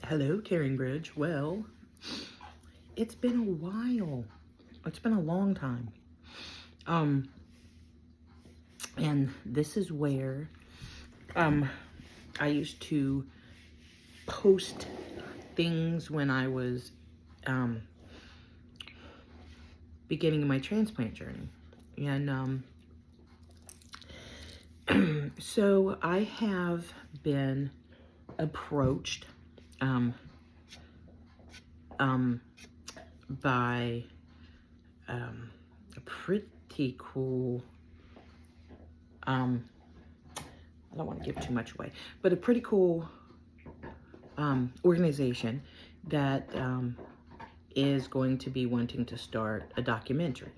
Hello, Caringbridge. Well, it's been a while. It's been a long time. Um, and this is where I used to post things when I was beginning my transplant journey. And so I have been approached by a pretty cool, I don't want to give too much away, but a pretty cool organization that is going to be wanting to start a documentary.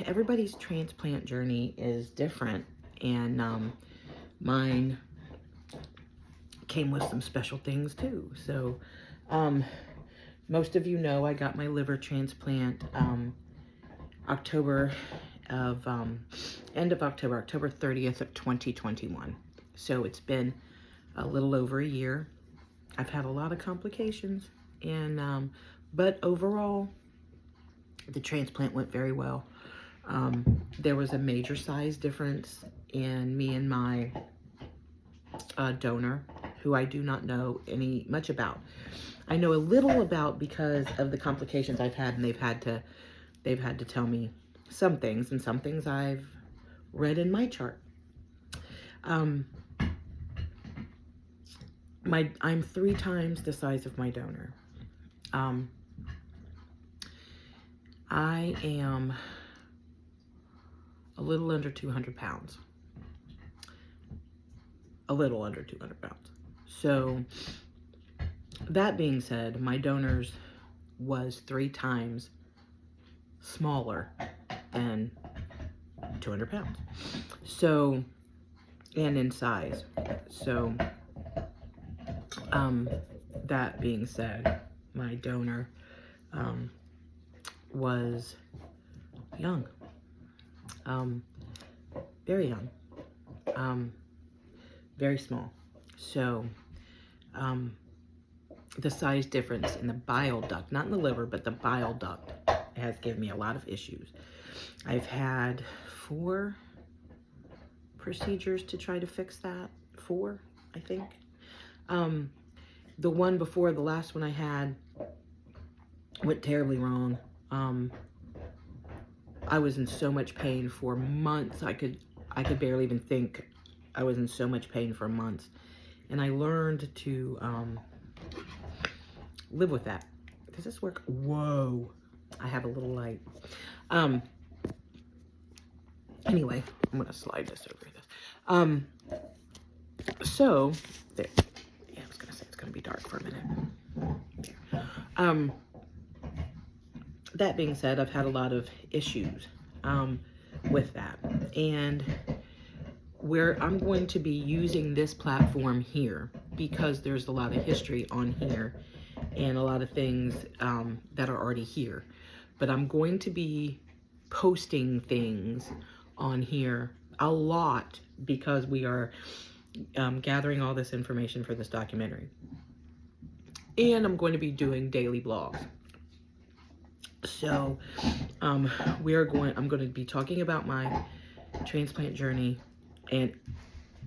Everybody's transplant journey is different, and mine came with some special things too. So most of you know I got my liver transplant October of end of October 30th of 2021. So it's been a little over a year. I've had a lot of complications, and but overall the transplant went very well. There was a major size difference in me and my donor, who I do not know much about. I know a little about because of the complications I've had, and they've had to tell me some things, and some things I've read in my chart. I'm 3 times the size of my donor. I am a little under 200 pounds. A little under 200 pounds. So that being said, my donor's was 3 times smaller than 200 pounds. So, and in size. So, that being said, my donor was young, very young, very small. So, the size difference in the bile duct, not in the liver, but the bile duct, has given me a lot of issues. I've had 4 procedures to try to fix that. 4, I think. The one before the last one I had went terribly wrong. I was in so much pain for months. I could barely even think. I was in so much pain for months. And I learned to live with that. Does this work? Whoa. I have a little light. Anyway, I'm going to slide this over this. So, there. Yeah, I was going to say it's going to be dark for a minute. That being said, I've had a lot of issues with that. And where I'm going to be using this platform here, because there's a lot of history on here and a lot of things that are already here. But I'm going to be posting things on here a lot because we are gathering all this information for this documentary. And I'm going to be doing daily blogs. So I'm going to be talking about my transplant journey and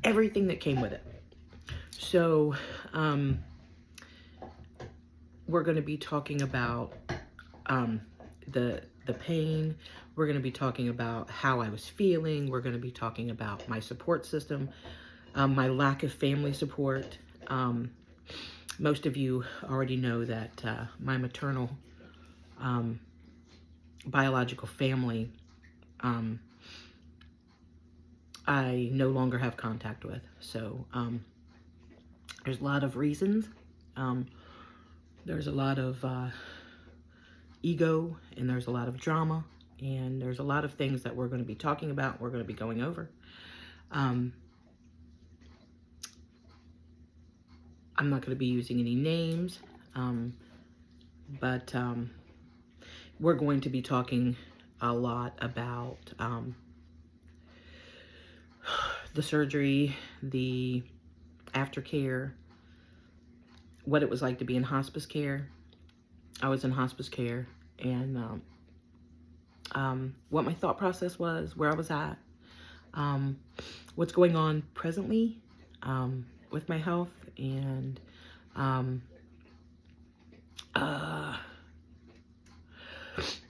everything that came with it. So we're going to be talking about the pain. We're going to be talking about how I was feeling. We're going to be talking about my support system, my lack of family support. Most of you already know that my maternal biological family I no longer have contact with. So there's a lot of reasons. There's a lot of ego, and there's a lot of drama, and there's a lot of things that we're going to be talking about, we're going to be going over. I'm not going to be using any names, but we're going to be talking a lot about the surgery, the aftercare, what it was like to be in hospice care. I was in hospice care, and what my thought process was, where I was at, what's going on presently with my health, and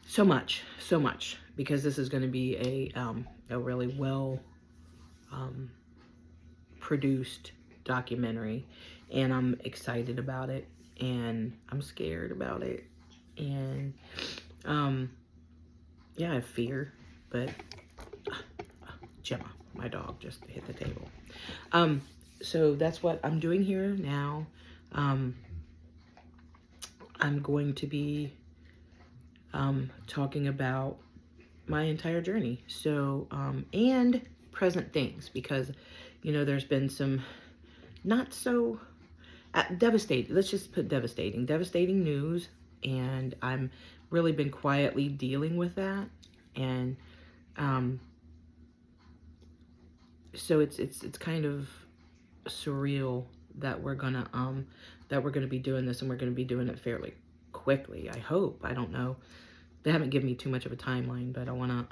so much, because this is going to be a really well produced documentary, and I'm excited about it, and I'm scared about it, and yeah, I have fear, but Gemma, my dog, just hit the table. So that's what I'm doing here now. I'm going to be talking about my entire journey. So, and present things, because, you know, there's been some not so devastating, let's just put devastating news. And I'm really been quietly dealing with that. And, so it's kind of surreal that we're gonna be doing this, and we're gonna be doing it fairly quickly. I hope. I don't know. They haven't given me too much of a timeline, but I wanna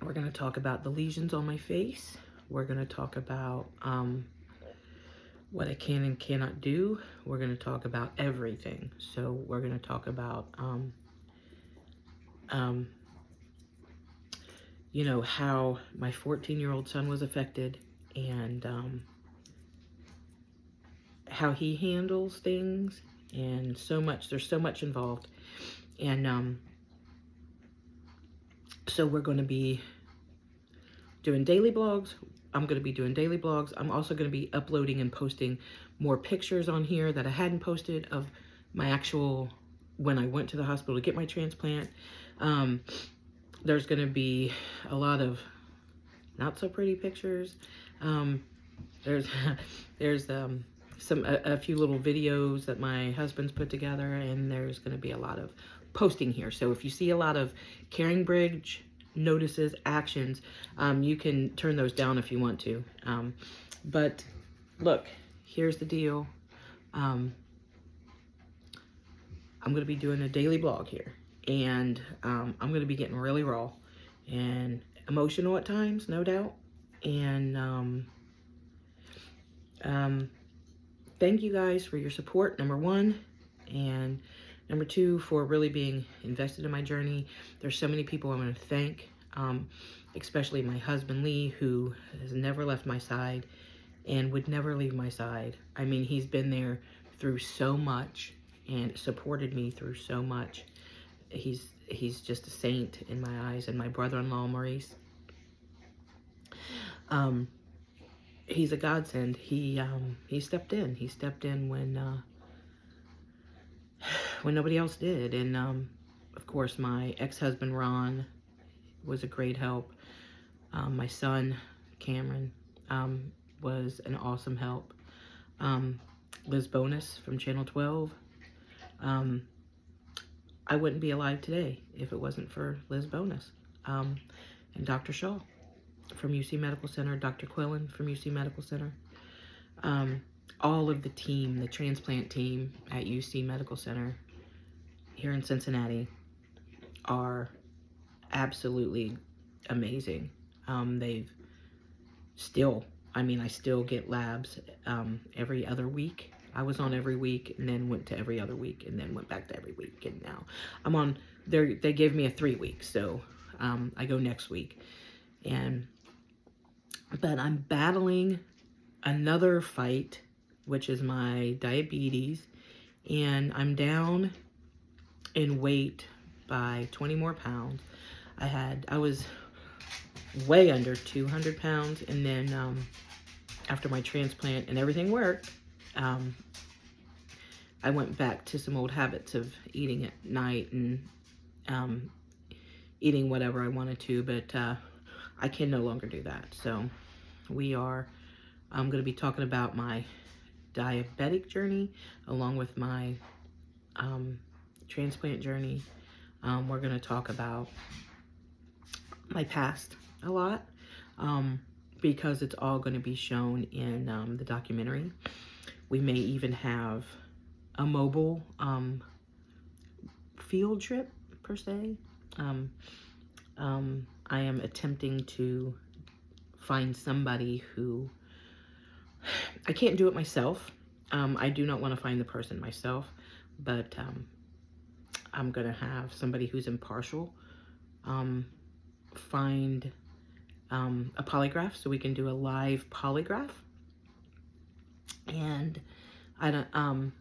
we're gonna talk about the lesions on my face. We're gonna talk about what I can and cannot do. We're gonna talk about everything. So we're gonna talk about you know, how my 14-year-old son was affected, and how he handles things, and so much. There's so much involved. And so we're going to be doing daily blogs. I'm going to be doing daily blogs. I'm also going to be uploading and posting more pictures on here that I hadn't posted of my actual, when I went to the hospital to get my transplant. There's going to be a lot of not so pretty pictures. There's a few little videos that my husband's put together, and there's going to be a lot of posting here. So if you see a lot of CaringBridge notices, actions, you can turn those down if you want to. But look, here's the deal. I'm going to be doing a daily blog here, and I'm going to be getting really raw and emotional at times, no doubt. And thank you guys for your support, number one, and number two, for really being invested in my journey. There's so many people I want to thank, especially my husband, Lee, who has never left my side and would never leave my side. I mean, he's been there through so much and supported me through so much. He's just a saint in my eyes. And my brother-in-law, Maurice, he's a godsend. He stepped in. He stepped in when nobody else did. And of course, my ex-husband Ron was a great help. My son Cameron was an awesome help. Liz Bonus from Channel 12. I wouldn't be alive today if it wasn't for Liz Bonus. And Dr. Shaw from UC Medical Center, Dr. Quillen from UC Medical Center. All of the team, the transplant team at UC Medical Center here in Cincinnati are absolutely amazing. They've still, I still get labs every other week. I was on every week, and then went to every other week, and then went back to every week, and now I'm on, they gave me a 3 week, so I go next week. But I'm battling another fight, which is my diabetes, and I'm down in weight by 20 more pounds. I was way under 200 pounds, and then after my transplant and everything worked, I went back to some old habits of eating at night and eating whatever I wanted to, but I can no longer do that. So I'm going to be talking about my diabetic journey along with my transplant journey. We're going to talk about my past a lot, because it's all going to be shown in the documentary. We may even have a mobile field trip, per se. I am attempting to find somebody who, I can't do it myself. I do not want to find the person myself, but I'm going to have somebody who's impartial find a polygraph, so we can do a live polygraph. And I don't,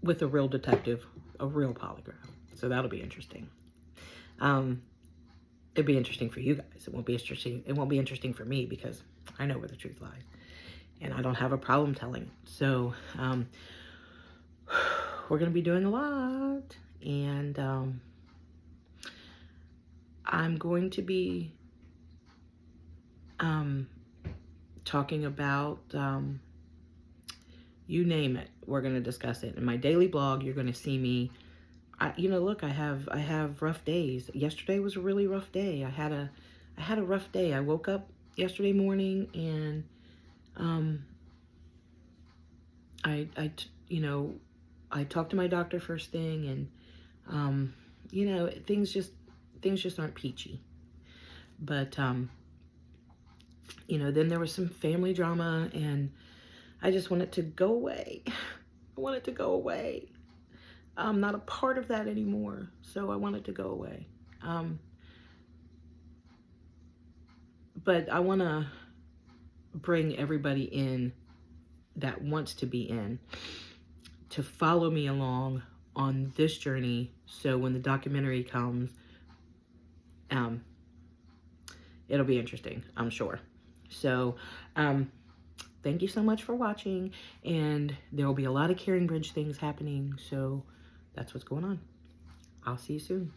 with a real detective, a real polygraph. So that'll be interesting. It'd be interesting for you guys. It won't be interesting. It won't be interesting for me because I know where the truth lies, and I don't have a problem telling it. So we're gonna be doing a lot, and I'm going to be talking about you name it. We're going to discuss it. In my daily blog, you're going to see me. You know, look, I have rough days. Yesterday was a really rough day. I had a rough day. I woke up yesterday morning and you know, I talked to my doctor first thing, and you know, things just aren't peachy. But you know, then there was some family drama, and I just want it to go away. I want it to go away. I'm not a part of that anymore, so I want it to go away. But I want to bring everybody in that wants to be in to follow me along on this journey, so when the documentary comes, it'll be interesting, I'm sure. So thank you so much for watching, and there will be a lot of CaringBridge things happening, so that's what's going on. I'll see you soon.